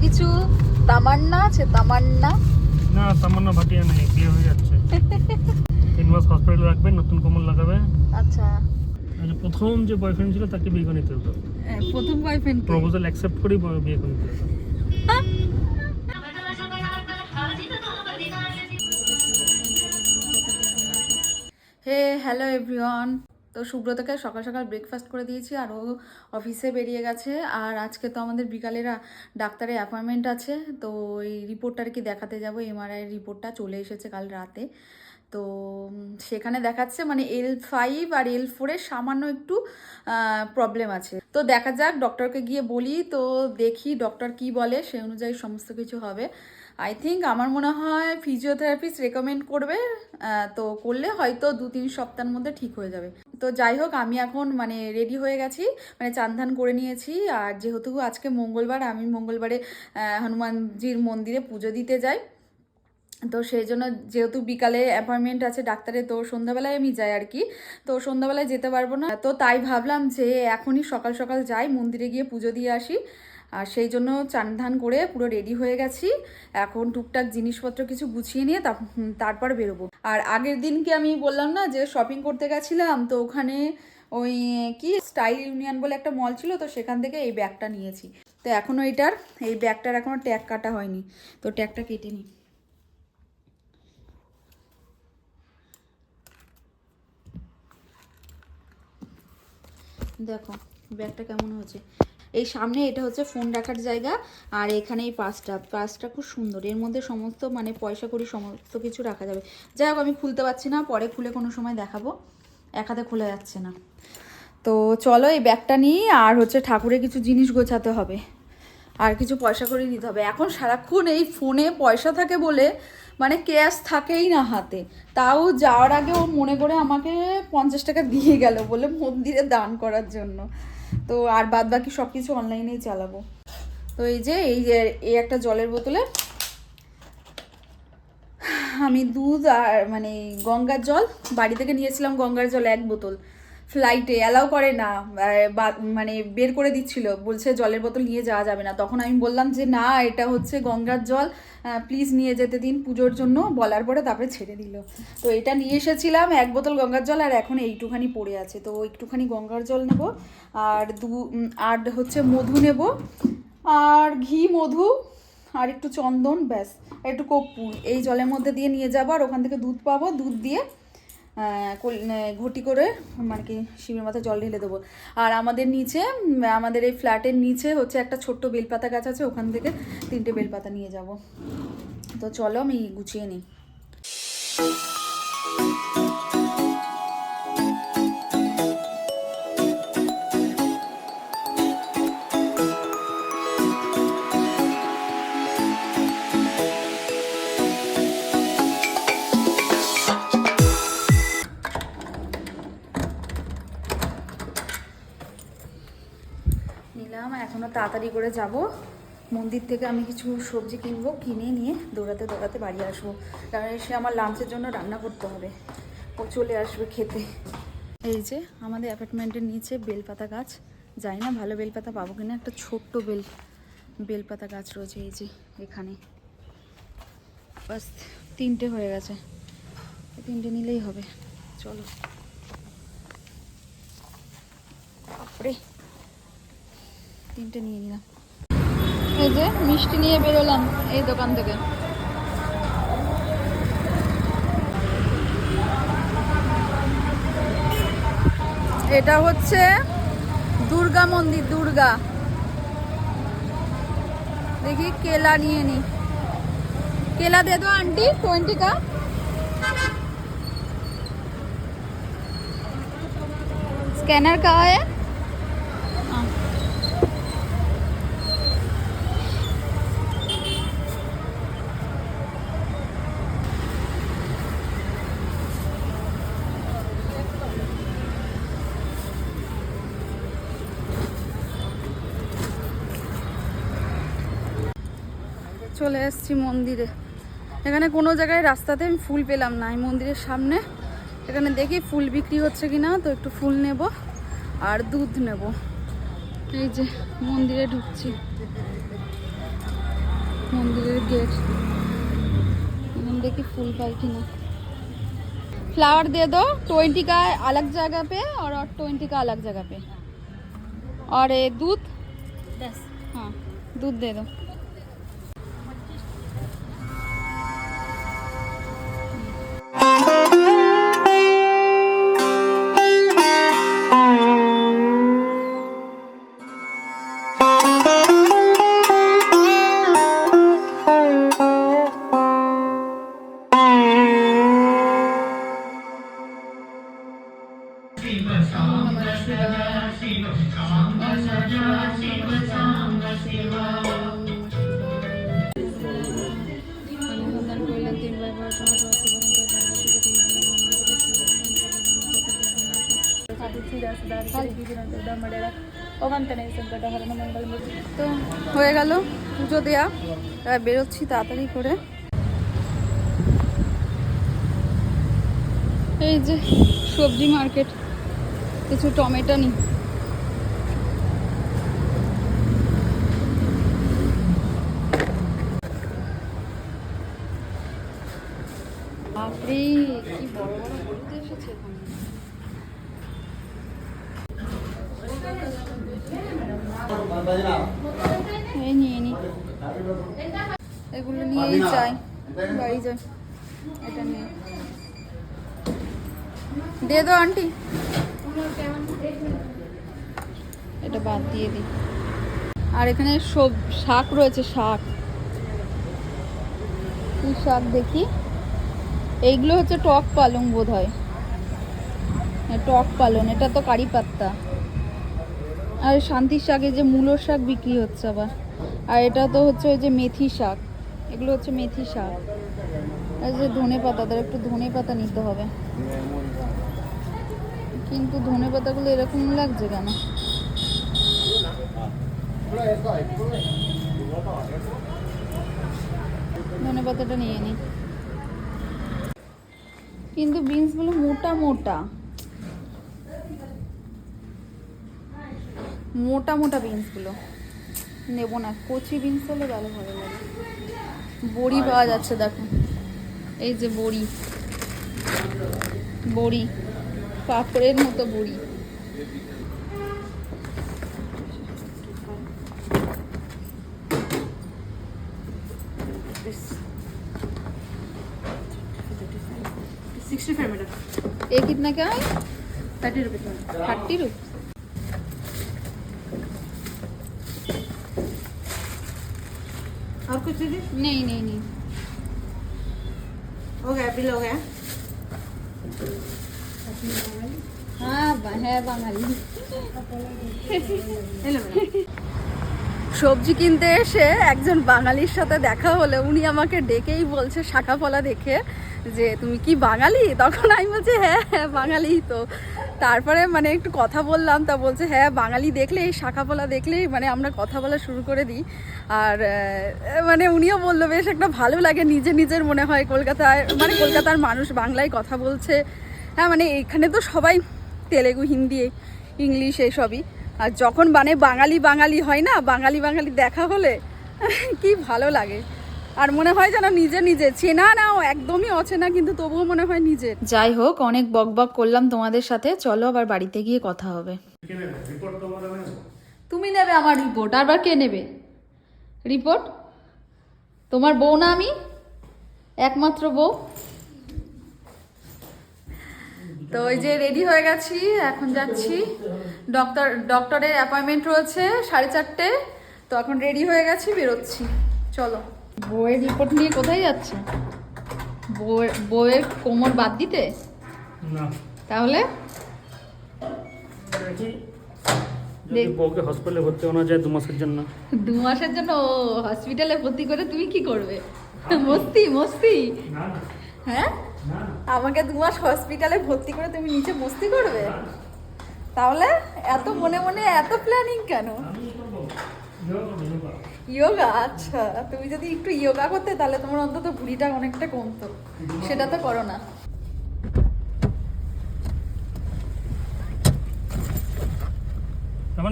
কিছু তামান্না আছে? তামান্না না, তামান্না ভাটিয়া নেই, বিয়ে হয়ে যাচ্ছে। 3 মাস হসপিটালে রাখবে, নতুন কোমর লাগাবে। আচ্ছা, আর প্রথম যে বয়ফ্রেন্ড ছিল তাকে বিয়ে করে নিতে হতো। প্রথম বয়ফ্রেন্ড প্রপোজাল অ্যাকসেপ্ট করেই বিয়ে করে নিতে হতো। Hello everyone. তো সুব্রতকে সকাল সকাল ব্রেকফাস্ট করে দিয়েছি আর ও অফিসে বেরিয়ে গেছে। আর আজকে তো আমাদের বিকালের ডাক্তারের অ্যাপয়েন্টমেন্ট আছে, তো এই রিপোর্টটা আর কি দেখাতে যাবো। এমআরআই রিপোর্টটা চলে এসেছে কাল রাতে, তো সেখানে দেখাচ্ছে মানে L5 আর L4 এর সামান্য একটু প্রবলেম আছে। তো দেখা যাক, ডক্টরকে গিয়ে বলি, তো দেখি ডক্টর কি বলে, সেই অনুযায়ী সমস্ত কিছু হবে। আই থিঙ্ক আমার মনে হয় ফিজিওথেরাপিস্ট রেকমেন্ড করবে, তো করলে হয়তো 2-3 সপ্তাহের মধ্যে ঠিক হয়ে যাবে। তো যাই হোক, আমি এখন মানে রেডি হয়ে গেছি, মানে চান ধান করে নিয়েছি। আর যেহেতু আজকে মঙ্গলবার, আমি মঙ্গলবারে হনুমানজির মন্দিরে পুজো দিতে যাই, তো সেই জন্য যেহেতু বিকালে অ্যাপয়েন্টমেন্ট আছে ডাক্তারের, তো সন্ধ্যাবেলায় আমি যাই আর কি। তো সন্ধ্যাবেলায় যেতে পারবো না, তো তাই ভাবলাম যে এখনই সকাল সকাল যাই, মন্দিরে গিয়ে পুজো দিয়ে আসি। আর সেই জন্য চান ধান করে পুরো রেডি হয়ে গেছি। এখন টুকটাক জিনিসপত্র কিছু গুছিয়ে নিয়ে তারপর বেরোবো। আর আগের দিনকে আমি বললাম না যে শপিং করতে গেছিলাম, তো ওখানে ওই কি স্টাইল ইউনিয়ন বলে একটা মল ছিল, তো সেখান থেকে এই ব্যাগটা নিয়েছি। তো এখনও এই ব্যাগটার এখনও ট্যাগ কাটা হয়নি, তো ট্যাগটা কেটে নিই। দেখো ব্যাগটা কেমন হয়েছে। এই সামনে এটা হচ্ছে ফোন রাখার জায়গা, আর এখানে এই পাঁচটা খুব সুন্দর, এর মধ্যে সমস্ত মানে পয়সা করি সমস্ত কিছু রাখা যাবে। যাই হোক, আমি খুলতে পারছি না, পরে খুলে কোনো সময় দেখাবো, এক হাতে খোলা যাচ্ছে না। তো চলো এই ব্যাগটা নিই, আর হচ্ছে ঠাকুরের কিছু জিনিস গোছাতে হবে, আর কিছু পয়সা করে নিতে হবে। এখন সারাক্ষণ এই ফোনে পয়সা থাকে বলে মানে ক্যাশ থাকেই না হাতে। তাও যাওয়ার আগে ও মনে করে আমাকে 50 টাকা দিয়ে গেল বলে মন্দিরে দান করার জন্য। তো আর বাদ বাকি সব কিছু অনলাইনেই চালাবো। তো এই একটা জলের বোতলে আমি দুধ আর মানে গঙ্গার জল বাড়ি থেকে নিয়েছিলাম, গঙ্গার জল 1 বোতল। ফ্লাইটে অ্যালাউ করে না, মানে বের করে দিচ্ছিল, বলছে জলের বোতল নিয়ে যাওয়া যাবে না। তখন আমি বললাম যে না, এটা হচ্ছে গঙ্গার জল, প্লিজ নিয়ে যেতে দিন পুজোর জন্য, বলার পরে তারপরে ছেড়ে দিল। তো এটা নিয়ে এসেছিলাম 1 বোতল গঙ্গার জল, আর এখন এইটুখানি পড়ে আছে। তো একটুখানি গঙ্গার জল নেব, আর হচ্ছে মধু নেব, আর ঘি, মধু, আর একটু চন্দন, ব্যাস, একটু কর্পূর এই জলের মধ্যে দিয়ে নিয়ে যাবো। আর ওখান থেকে দুধ পাবো, দুধ দিয়ে ঘটি করে মানে কি শিবের মাথায় জল ঢেলে দেবো। আর আমাদের নিচে, আমাদের এই ফ্ল্যাটের নিচে হচ্ছে একটা ছোট্ট বেলপাতা গাছ আছে, ওখান থেকে 3টে বেলপাতা নিয়ে যাব। তো চলো আমি গুছিয়ে নিই। নিলাম, এখনও তাড়াতাড়ি করে যাব মন্দির থেকে। আমি কিছু সবজি কিনবো, কিনে নিয়ে দৌড়াতে দৌড়াতে বাড়ি আসবো, কারণ এসে আমার লাঞ্চের জন্য রান্না করতে হবে, ও চলে আসবে খেতে। এই যে আমাদের অ্যাপার্টমেন্টের নিচে বেলপাতা গাছ, জানি না ভালো বেলপাতা পাবো কিনা, একটা ছোট্ট বেলপাতা গাছ রয়েছে এই যে এখানে। বাস 3টে হয়ে গেছে, 3টে নিলেই হবে। চলো, বাপরে 3টে নিয়ে নিলাম। এই যে মিষ্টি নিয়ে বেরোলাম এই দোকান থেকে। এটা হচ্ছে দুর্গা মন্দির, দুর্গা। দেখি केला নিয়ে নি। केला दे दो आंटी, 20 का। स्कैनर कहाँ है? চলে এসেছি মন্দিরে। এখানে কোনো জায়গায় রাস্তাতে আমি ফুল পেলাম না, এই মন্দিরের সামনে এখানে দেখি ফুল বিক্রি হচ্ছে কিনা, তো একটু ফুল নেব আর দুধ নেব। এই যে মন্দিরে ঢুকছি। मंदिर गेट देखी फूल पाई कि ना। फ्लावर दे दो, 20 का अलग जगह पे और 20 का अलग जगह पे। और ये दूध 10। हाँ दूध दे दो। তো হয়ে গেল পুজো দেয়া, বেরোচ্ছি তাড়াতাড়ি করে। এই যে সবজি মার্কেট, কিছু টমেটো নি। বাপরে কি বড় বড় হলুদ এসেছে এখানে। এই নিয়ে নি, এগুলো নিয়েই চাই, বাড়ি যাই। এটা নিয়ে দে দো আন্টি, এটা বাদ দিয়ে দিই। আর এখানে সব শাক রয়েছে, শাক। কি শাক দেখি, এইগুলো হচ্ছে টক পালং বোধ হয়, টক পালং। এটা তো কারি পাত্তা। আর শান্তির শাকে যে মূলোর শাক বিক্রি হচ্ছে আবার। আর এটা তো হচ্ছে ওই যে মেথি শাক, এগুলো হচ্ছে মেথি শাক। আর যে ধনে পাতা, তার একটু ধনে পাতা নিতে হবে, কিন্তু ধনে পাতাগুলো এরকম লাগছে কেন? ধনে পাতাটা নিয়ে নি। কিন্তু বিনসগুলো মোটা মোটা মোটা মোটা বিনসগুলো নেব না, কচি বিনস হলে ভালো লাগে। বড়ি পাওয়া যাচ্ছে দেখো, এই যে বড়ি, বড়ি পাপড়ের মতো বড়ি। ये कितना क्या है? 30 रुपीज। 30 रुपीज। और कुछ दीदी? नहीं नहीं नहीं, हो गया, बिल हो गया। हाँ है बाঙালি। Hello madam. সবজি কিনতে এসে একজন বাঙালির সাথে দেখা হলে উনি আমাকে ডেকেই বলছে শাখা ফলা দেখে যে তুমি কি বাঙালি? তখন আমি বলছি হ্যাঁ হ্যাঁ বাঙালি তো। তারপরে মানে একটু কথা বললাম, তা বলছে হ্যাঁ বাঙালি দেখলে এই শাখা ফলা দেখলেই মানে আমরা কথা বলা শুরু করে দিই। আর মানে উনিও বললো বেশ একটা ভালো লাগে, নিজের মনে হয় কলকাতায়, মানে কলকাতার মানুষ বাংলায় কথা বলছে। হ্যাঁ মানে এখানে তো সবাই তেলেগু, হিন্দি, ইংলিশ এইসবই। আর যখন মানে বাঙালি হয় না, বাঙালি দেখা হলে কি ভালো লাগে। আর মনে হয় যেন নিজে চেনা নাও একদমই অচেনা, কিন্তু তবুও মনে হয় নিজের। যাই হোক, অনেক বকবক করলাম তোমাদের সাথে, চলো আবার বাড়িতে গিয়ে কথা হবে। তুমি নেবে আমার রিপোর্ট, আবার কে নেবে রিপোর্ট? তোমার বউ না আমি, একমাত্র বউ। তো ওই যে রেডি হয়ে গেছি, এখন যাচ্ছি। ডক্টরের অ্যাপয়েন্টমেন্ট রয়েছে 4:30। তো এখন রেডি হয়ে গেছি, বেরোচ্ছি। চলো। বউয়ের রিপোর্ট নিয়ে কোথায় যাচ্ছে? বউয়ের কোমর বাদ দিতে? না। তাহলে বউকে হসপিটালে ভর্তি হওয়া যায় 2 মাসের জন্য। 2 মাসের জন্য হসপিটালে ভর্তি করে তুমি কি করবে? মস্তি? না। হ্যাঁ, আমাকে 2 মাস হসপিটালে ভর্তি করে তুমি নিচে মস্তি করবে? তাহলে এত মনে এত প্ল্যানিং কেন? ইয়োগা? আচ্ছা, তুমি যদি একটু ইয়োগা করতে তাহলে তোমার অন্তত ভুঁড়িটা অনেকটা কমতো। সেটা তো করো না।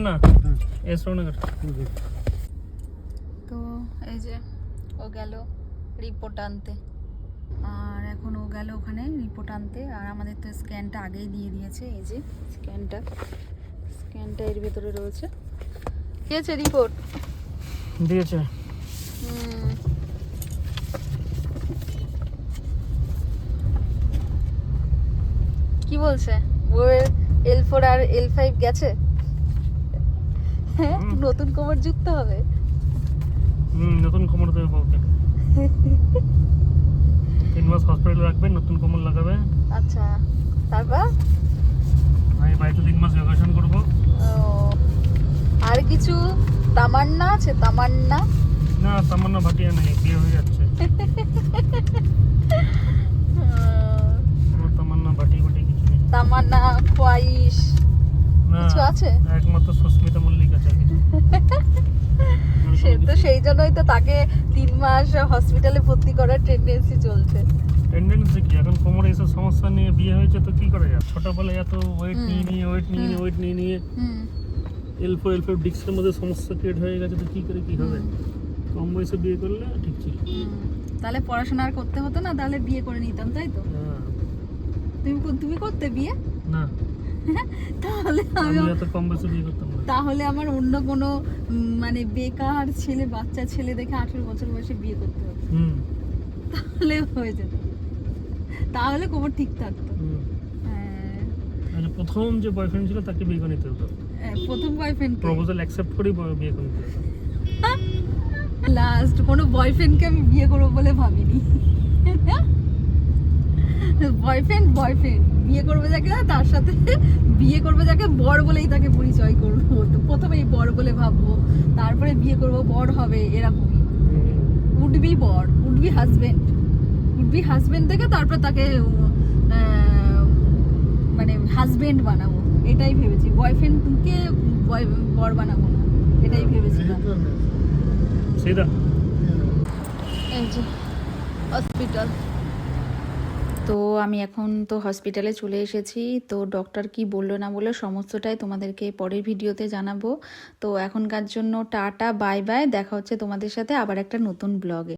না এসো না। তো এই যে ও গেল রিপোর্ট আনতে, আর এখন ও গেল ওখানে রিপোর্ট আনতে। আর আমাদের তো স্ক্যানটা আগেই দিয়ে দিয়েছে, এই যে স্ক্যানটা এর ভেতরে রয়েছে। দিয়েছে রিপোর্ট দিয়েছে। কি বলছে ওর L4 আর L5 গেছে? হ্যাঁ, নতুন কোমর যুক্ত হবে। নতুন কোমর দেবে বউকে। 3 মাস হসপিটালে রাখবে, নতুন কোমর লাগাবে। আচ্ছা, তারপর আমি বাড়িতে 3 মাস ভ্যাকেশন করবো। ও, আর কিছু তামান্না আছে? তামান্না না, তামান্না ভাটিয়া নেই, বিয়ে হয়ে যাচ্ছে। কোনো তামান্না ভাটি কিছু নেই। তামান্না খোয়াইশ না, কিছু আছে? একমাত্র সুস্মিতা মল্লিক আছে, আর কিছু সে তো সেই জন্যই তো তাকে 3 মাস হসপিটালে ভর্তি করার টেন্ডেন্সি চলছে। টেন্ডেন্সি কি, এখন কোমরে এসব সমস্যা নিয়ে বিয়ে হয়েছে তো কি করা যায়। ছোটবেলায় এত ওয়েট নিয়ে হুম, L4 ডিস্কের মধ্যে সমস্যা ক্রিয়েট হয়ে গেছে, তো কি করে কি হবে। কম বয়সে বিয়ে করলে ঠিক ছিল। তাহলে পড়াশোনা আর করতে হতো না, তাহলে বিয়ে করে নিতাম, তাই তো? হ্যাঁ। তুমি করতে বিয়ে? না, তাহলে আমি এত কম বয়সে বিয়ে করতাম না। তাহলে আমার অন্য কোনো মানে বেকার ছেলে, বাচ্চা ছেলে দেখে 18 বছর বয়সে বিয়ে করতে হতো, তাহলে হয়ে যেত, তাহলে কোমর ঠিক থাকতো। হ্যাঁ, মানে প্রথম যে বয়ফ্রেন্ড ছিল তাকে বিয়ে করে নিতে হতো। প্রথম বয়ফ্রেন্ড, প্রপোজাল অ্যাকসেপ্ট করেই বিয়ে করে নিতে হতো। লাস্ট কোনো বয়ফ্রেন্ডকে আমি বিয়ে করবো বলে ভাবিনি। বয়ফ্রেন্ড বিয়ে করবে যাকে, তার সাথে বিয়ে করবে যাকে বর বলেই তাকে পরিচয় করবো। তো প্রথমেই বর বলে ভাববো, তারপরে বিয়ে করবো, বর হবে, এরকমই। উড বি হাজবেন্ড থেকে তারপর তাকে মানে হাজবেন্ড বানাবো, এটাই ভেবেছি। বয়ফ্রেন্ডকে বর বানাবো না, এটাই ভেবেছিলাম। সেটা এই যে হসপিটাল। তো আমি এখন তো হসপিটালে চলে এসেছি। তো ডক্টর কি বললো না বললো সমস্তটাই তোমাদেরকে পরের ভিডিওতে জানাবো। তো এখনকার জন্য টাটা, বাই বাই, দেখা হচ্ছে তোমাদের সাথে আবার একটা নতুন ব্লগে।